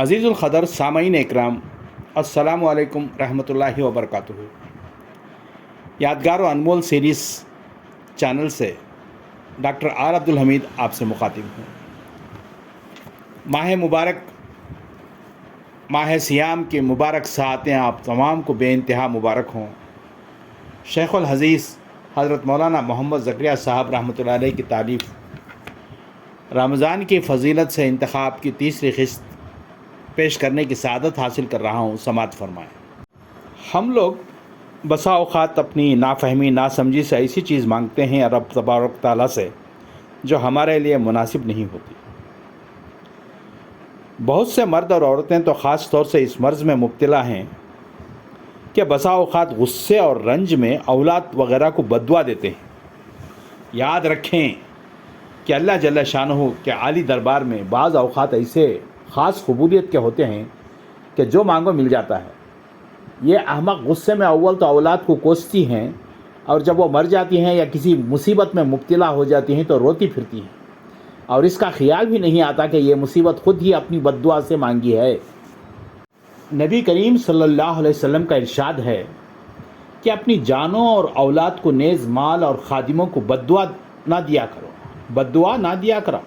عزیز القدر سامعین اکرام، السلام علیکم رحمۃ اللہ وبرکاتہ۔ یادگار و انمول سیریز چینل سے ڈاکٹر آر عبدالحمید آپ سے مخاطب ہوں۔ ماہ مبارک، ماہ سیام کی مبارک ساعتیں آپ تمام کو بے انتہا مبارک ہوں۔ شیخ الحدیث حضرت مولانا محمد زکریا صاحب رحمۃ اللہ علیہ کی تالیف رمضان کی فضیلت سے انتخاب کی تیسری قسط پیش کرنے کی سعادت حاصل کر رہا ہوں، سماعت فرمائیں۔ ہم لوگ بسا اوقات اپنی نافہمی ناسمجھی سے ایسی چیز مانگتے ہیں رب تبارک تعالیٰ سے جو ہمارے لیے مناسب نہیں ہوتی۔ بہت سے مرد اور عورتیں تو خاص طور سے اس مرض میں مبتلا ہیں کہ بسا اوقات غصے اور رنج میں اولاد وغیرہ کو بددعا دیتے ہیں۔ یاد رکھیں کہ اللہ جل شانہ کے عالی دربار میں بعض اوقات ایسے خاص قبولیت کے ہوتے ہیں کہ جو مانگو مل جاتا ہے۔ یہ احمق غصے میں اول تو اولاد کو کوستی ہیں، اور جب وہ مر جاتی ہیں یا کسی مصیبت میں مبتلا ہو جاتی ہیں تو روتی پھرتی ہیں، اور اس کا خیال بھی نہیں آتا کہ یہ مصیبت خود ہی اپنی بددعا سے مانگی ہے۔ نبی کریم صلی اللہ علیہ وسلم کا ارشاد ہے کہ اپنی جانوں اور اولاد کو نیز مال اور خادموں کو بددعا نہ دیا کرو، بددعا نہ دیا کرو۔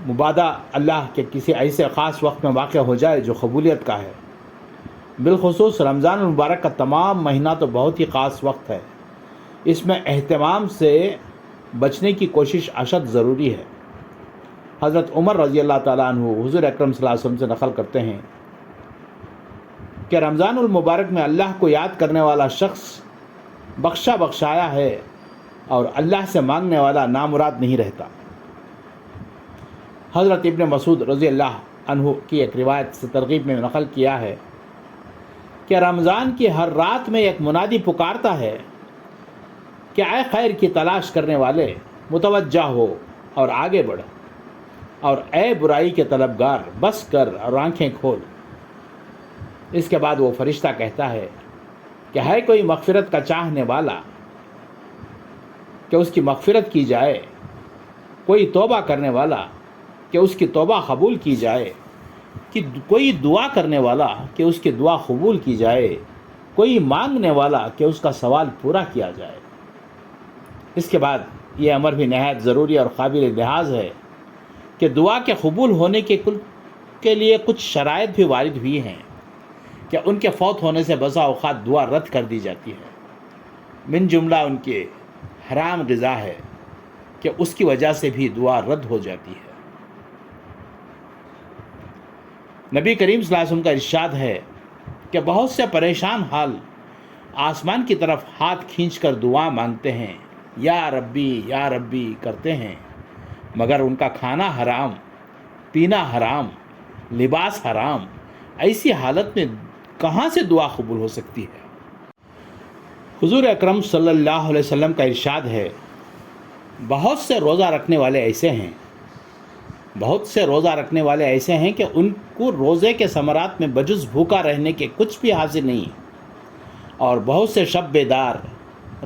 مبادہ اللہ کے کسی ایسے خاص وقت میں واقع ہو جائے جو قبولیت کا ہے۔ بالخصوص رمضان المبارک کا تمام مہینہ تو بہت ہی خاص وقت ہے۔ اس میں اہتمام سے بچنے کی کوشش اشد ضروری ہے۔ حضرت عمر رضی اللہ تعالیٰ عنہ حضور اکرم صلی اللہ علیہ وسلم سے نقل کرتے ہیں کہ رمضان المبارک میں اللہ کو یاد کرنے والا شخص بخشا بخشایا ہے، اور اللہ سے مانگنے والا نامراد نہیں رہتا۔ حضرت ابن مسعود رضی اللہ عنہ کی ایک روایت سے ترغیب میں نقل کیا ہے کہ رمضان کی ہر رات میں ایک منادی پکارتا ہے کہ اے خیر کی تلاش کرنے والے، متوجہ ہو اور آگے بڑھ، اور اے برائی کے طلبگار، بس کر اور آنکھیں کھول۔ اس کے بعد وہ فرشتہ کہتا ہے کہ ہے کوئی مغفرت کا چاہنے والا کہ اس کی مغفرت کی جائے، کوئی توبہ کرنے والا کہ اس کی توبہ قبول کی جائے، کہ کوئی دعا کرنے والا کہ اس کی دعا قبول کی جائے، کوئی مانگنے والا کہ اس کا سوال پورا کیا جائے۔ اس کے بعد یہ امر بھی نہایت ضروری اور قابل لحاظ ہے کہ دعا کے قبول ہونے کے لیے کچھ شرائط بھی وارد ہوئی ہیں کہ ان کے فوت ہونے سے بسا اوقات دعا رد کر دی جاتی ہے۔ من جملہ ان کے حرام غذا ہے کہ اس کی وجہ سے بھی دعا رد ہو جاتی ہے۔ نبی کریم صلی اللہ علیہ وسلم کا ارشاد ہے کہ بہت سے پریشان حال آسمان کی طرف ہاتھ کھینچ کر دعا مانگتے ہیں، یا ربی کرتے ہیں، مگر ان کا کھانا حرام، پینا حرام، لباس حرام۔ ایسی حالت میں کہاں سے دعا قبول ہو سکتی ہے؟ حضور اکرم صلی اللہ علیہ وسلم کا ارشاد ہے، بہت سے روزہ رکھنے والے ایسے ہیں کہ ان کو روزے کے ثمرات میں بجز بھوکا رہنے کے کچھ بھی حاصل نہیں، اور بہت سے شب بیدار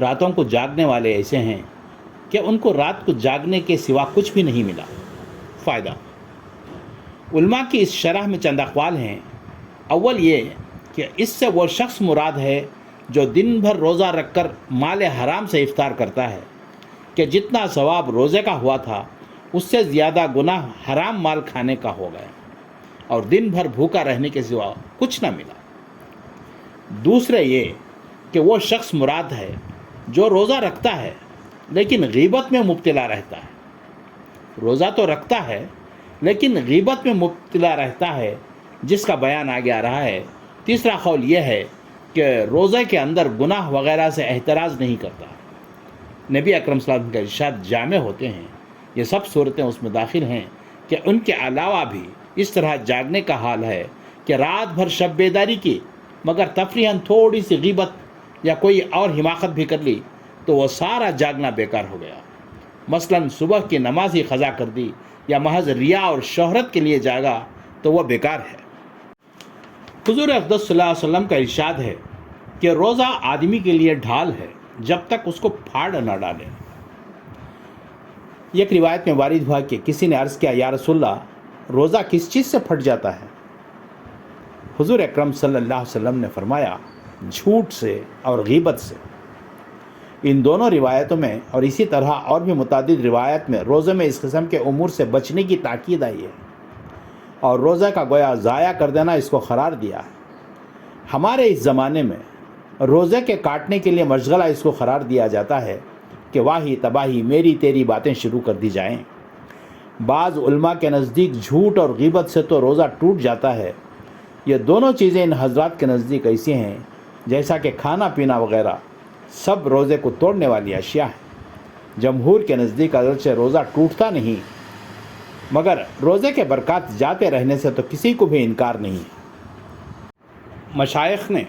راتوں کو جاگنے والے ایسے ہیں کہ ان کو رات کو جاگنے کے سوا کچھ بھی نہیں ملا فائدہ۔ علماء کی اس شرح میں چند اقوال ہیں۔ اول یہ کہ اس سے وہ شخص مراد ہے جو دن بھر روزہ رکھ کر مال حرام سے افطار کرتا ہے کہ جتنا ثواب روزے کا ہوا تھا اس سے زیادہ گناہ حرام مال کھانے کا ہو گیا، اور دن بھر بھوکا رہنے کے سوا کچھ نہ ملا۔ دوسرے یہ کہ وہ شخص مراد ہے جو روزہ رکھتا ہے لیکن غیبت میں مبتلا رہتا ہے۔ روزہ تو رکھتا ہے لیکن غیبت میں مبتلا رہتا ہے، جس کا بیان آگے آ رہا ہے۔ تیسرا قول یہ ہے کہ روزے کے اندر گناہ وغیرہ سے احتراز نہیں کرتا۔ نبی اکرم صلی اللہ علیہ وسلم کا ارشاد جامع ہوتے ہیں، یہ سب صورتیں اس میں داخل ہیں کہ ان کے علاوہ بھی اس طرح جاگنے کا حال ہے کہ رات بھر شب بیداری کی مگر تفریحاً تھوڑی سی غیبت یا کوئی اور حماقت بھی کر لی تو وہ سارا جاگنا بیکار ہو گیا۔ مثلاً صبح کی نماز ہی قضا کر دی یا محض ریا اور شہرت کے لیے جاگا تو وہ بیکار ہے۔ حضور اقدس صلی اللہ علیہ وسلم کا ارشاد ہے کہ روزہ آدمی کے لیے ڈھال ہے جب تک اس کو پھاڑ نہ ڈالے۔ ایک روایت میں وارد ہوا کہ کسی نے عرض کیا، یا رسول اللہ، روزہ کس چیز سے پھٹ جاتا ہے؟ حضور اکرم صلی اللہ علیہ وسلم نے فرمایا جھوٹ سے اور غیبت سے۔ ان دونوں روایتوں میں اور اسی طرح اور بھی متعدد روایت میں روزے میں اس قسم کے امور سے بچنے کی تاکید آئی ہے اور روزہ کا گویا ضائع کر دینا اس کو قرار دیا ہے۔ ہمارے اس زمانے میں روزے کے کاٹنے کے لیے مشغلہ اس کو قرار دیا جاتا ہے کہ واہی تباہی میری تیری باتیں شروع کر دی جائیں۔ بعض علماء کے نزدیک جھوٹ اور غیبت سے تو روزہ ٹوٹ جاتا ہے۔ یہ دونوں چیزیں ان حضرات کے نزدیک ایسی ہیں جیسا کہ کھانا پینا وغیرہ سب روزے کو توڑنے والی اشیاء ہیں۔ جمہور کے نزدیک اگرچہ روزہ ٹوٹتا نہیں مگر روزے کے برکات جاتے رہنے سے تو کسی کو بھی انکار نہیں۔ مشائخ نے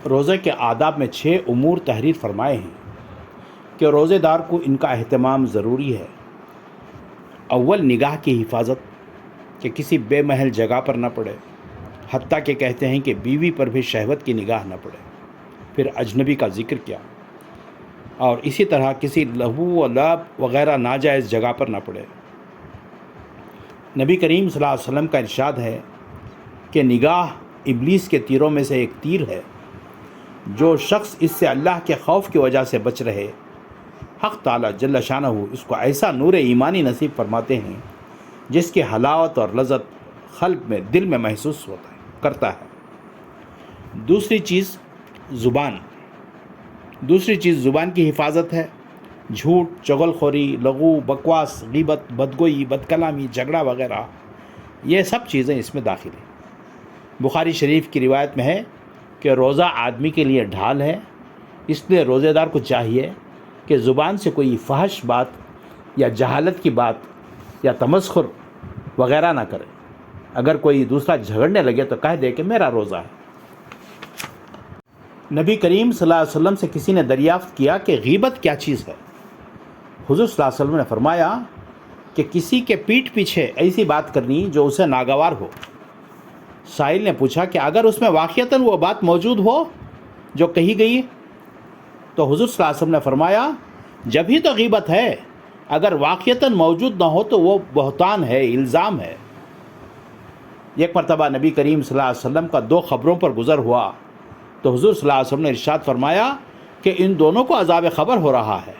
روزے کے آداب میں 6 امور تحریر فرمائے ہیں کہ روزے دار کو ان کا اہتمام ضروری ہے۔ اول، نگاہ کی حفاظت کہ کسی بے محل جگہ پر نہ پڑے، حتیٰ کہ کہتے ہیں کہ بیوی پر بھی شہوت کی نگاہ نہ پڑے۔ پھر اجنبی کا ذکر کیا اور اسی طرح کسی لہو و لعب وغیرہ ناجائز جگہ پر نہ پڑے۔ نبی کریم صلی اللہ علیہ وسلم کا ارشاد ہے کہ نگاہ ابلیس کے تیروں میں سے ایک تیر ہے۔ جو شخص اس سے اللہ کے خوف کی وجہ سے بچ رہے، حق تعالیٰ جل شانہ اس کو ایسا نور ایمانی نصیب فرماتے ہیں جس کی حلاوت اور لذت قلب میں، دل میں محسوس کرتا ہے۔ دوسری چیز زبان کی حفاظت ہے۔ جھوٹ، چغل خوری، لغو، بکواس، غیبت، بدگوئی، بدکلامی، جھگڑا وغیرہ یہ سب چیزیں اس میں داخل ہیں۔ بخاری شریف کی روایت میں ہے کہ روزہ آدمی کے لیے ڈھال ہے، اس لیے روزے دار کو چاہیے کہ زبان سے کوئی فحش بات یا جہالت کی بات یا تمسخر وغیرہ نہ کرے۔ اگر کوئی دوسرا جھگڑنے لگے تو کہہ دے کہ میرا روزہ ہے۔ نبی کریم صلی اللہ علیہ وسلم سے کسی نے دریافت کیا کہ غیبت کیا چیز ہے؟ حضور صلی اللہ علیہ وسلم نے فرمایا کہ کسی کے پیٹھ پیچھے ایسی بات کرنی جو اسے ناگوار ہو۔ سائل نے پوچھا کہ اگر اس میں واقعتاً وہ بات موجود ہو جو کہی گئی تو حضور صلی اللہ علیہ وسلم نے فرمایا جب ہی تو غیبت ہے، اگر واقعتاً موجود نہ ہو تو وہ بہتان ہے، الزام ہے۔ ایک مرتبہ نبی کریم صلی اللہ علیہ وسلم کا 2 خبروں پر گزر ہوا تو حضور صلی اللہ علیہ وسلم نے ارشاد فرمایا کہ ان دونوں کو عذاب خبر ہو رہا ہے،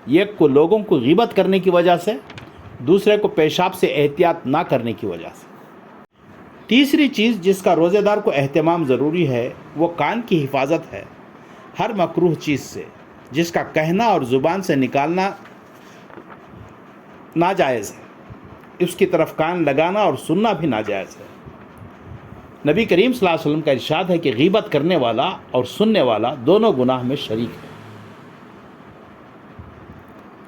ایک کو لوگوں کو غیبت کرنے کی وجہ سے، دوسرے کو پیشاب سے احتیاط نہ کرنے کی وجہ سے۔ تیسری چیز جس کا روزے دار کو اہتمام ضروری ہے وہ کان کی حفاظت ہے۔ ہر مکروہ چیز سے جس کا کہنا اور زبان سے نکالنا ناجائز ہے، اس کی طرف کان لگانا اور سننا بھی ناجائز ہے۔ نبی کریم صلی اللہ علیہ وسلم کا ارشاد ہے کہ غیبت کرنے والا اور سننے والا دونوں گناہ میں شریک ہے۔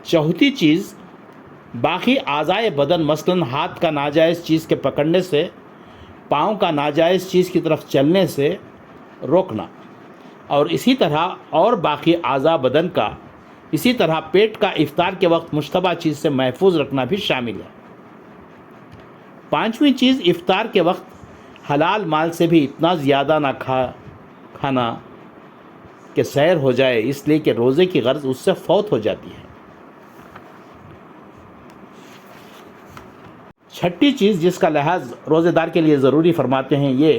چوتھی چیز باقی اعضائے بدن مثلاً ہاتھ کا ناجائز چیز کے پکڑنے سے، پاؤں کا ناجائز چیز کی طرف چلنے سے روکنا، اور اسی طرح اور باقی اعضاء بدن کا، اسی طرح پیٹ کا افطار کے وقت مشتبہ چیز سے محفوظ رکھنا بھی شامل ہے۔ پانچویں چیز افطار کے وقت حلال مال سے بھی اتنا زیادہ نہ کھانا کہ سیر ہو جائے، اس لیے کہ روزے کی غرض اس سے فوت ہو جاتی ہے۔ چھٹی چیز جس کا لحاظ روزے دار کے لیے ضروری فرماتے ہیں یہ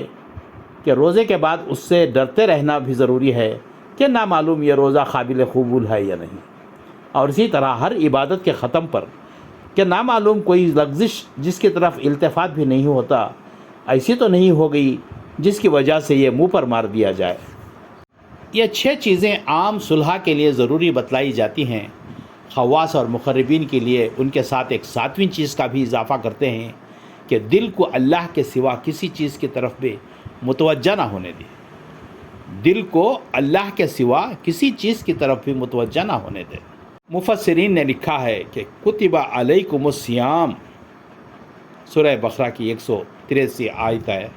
کہ روزے کے بعد اس سے ڈرتے رہنا بھی ضروری ہے کہ نامعلوم یہ روزہ قابل قبول ہے یا نہیں، اور اسی طرح ہر عبادت کے ختم پر کہ نامعلوم کوئی لغزش جس کی طرف التفات بھی نہیں ہوتا ایسی تو نہیں ہو گئی جس کی وجہ سے یہ منہ پر مار دیا جائے۔ یہ 6 چیزیں عام صلحاء کے لیے ضروری بتلائی جاتی ہیں۔ خواص اور مقربین کے لیے ان کے ساتھ ایک 7ویں چیز کا بھی اضافہ کرتے ہیں کہ دل کو اللہ کے سوا کسی چیز کی طرف بھی متوجہ نہ ہونے دے۔ دل کو اللہ کے سوا کسی چیز کی طرف بھی متوجہ نہ ہونے دے۔ مفسرین نے لکھا ہے کہ کتب علیکم الصیام، سورہ بقرہ کی 183 آیت ہے،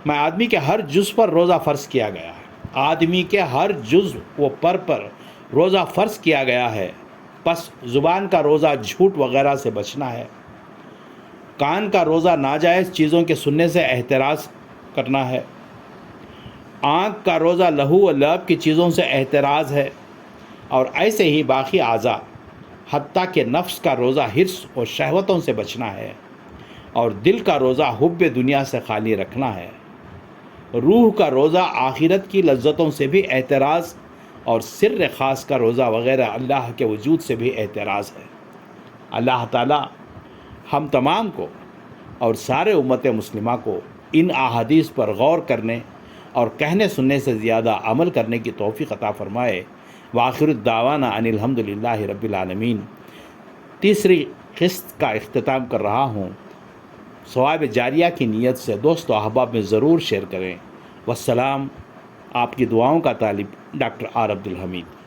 میں آدمی کے ہر جز پر روزہ فرض کیا گیا ہے۔ آدمی کے ہر جز و پر روزہ فرض کیا گیا ہے، پس زبان کا روزہ جھوٹ وغیرہ سے بچنا ہے، کان کا روزہ ناجائز چیزوں کے سننے سے احتراز کرنا ہے، آنکھ کا روزہ لہو و لعب کی چیزوں سے احتراز ہے، اور ایسے ہی باقی اعضاء حتیٰ کہ نفس کا روزہ حرص اور شہوتوں سے بچنا ہے۔ اور دل کا روزہ حب دنیا سے خالی رکھنا ہے، روح کا روزہ آخرت کی لذتوں سے بھی اعتراض، اور سر خاص کا روزہ وغیرہ اللہ کے وجود سے بھی اعتراض ہے۔ اللہ تعالی ہم تمام کو اور سارے امت مسلمہ کو ان احادیث پر غور کرنے اور کہنے سننے سے زیادہ عمل کرنے کی توفیق عطا فرمائے۔ وآخر الدعوانا ان الحمد للہ رب العالمین۔ تیسری قسط کا اختتام کر رہا ہوں، ثواب جاریہ کی نیت سے دوست و احباب میں ضرور شیئر کریں۔ والسلام، آپ کی دعاؤں کا طالب ڈاکٹر آر عبدالحمید۔